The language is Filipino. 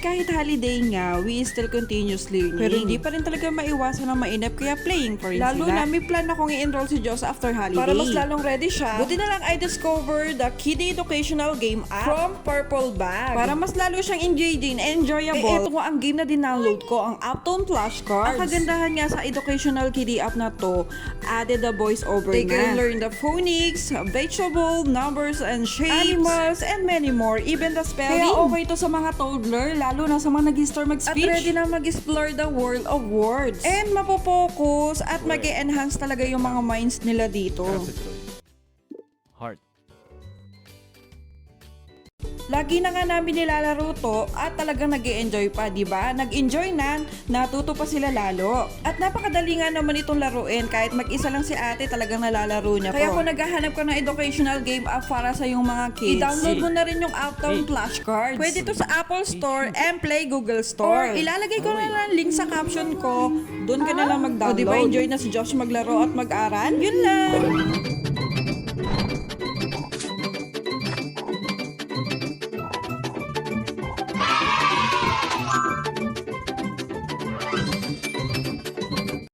kahit holiday nga, we still continuous learning. Pero hindi pa rin talaga maiwasan na mainip, kaya playing pa rin Lalo sila. na may plan akong i-enroll si Diyos after holiday. Para mas lalong ready siya. Buti na lang I discovered the Kiddie Educational Game app From Purple Bag. para mas lalo siyang engaging and enjoyable. Ito nga ang game na dinownload ko, ang Uptown Flashcards. Ang kagandahan nga sa educational kiddie app na to, added the voice over They na. can learn the phonics, vegetable, numbers, and shapes. Animals, and many more, even the spelling. Kaya okay to sa mga toddler, lalo na sa mga nag-start At mag-speech. ready na mag-explore the world of words. And mapopokus at mag-enhance talaga yung mga minds nila dito. Heart. Lagi na nga namin nilalaro to at talagang nag-e-enjoy pa, di ba? Nag-enjoy na, natuto pa sila lalo. At napakadali nga naman itong laruin, kahit mag-isa lang si ate talagang nalalaro niya Kaya to. kung naghahanap ka ng educational game app para sa yung mga kids, i-download mo na rin yung Uptown Flashcards. Pwede to sa Apple Store and Play Google Store. Or ilalagay ko na lang link sa caption ko, doon ka na lang mag-download. O di ba enjoy na si Josh maglaro at mag-aral? Yun lang!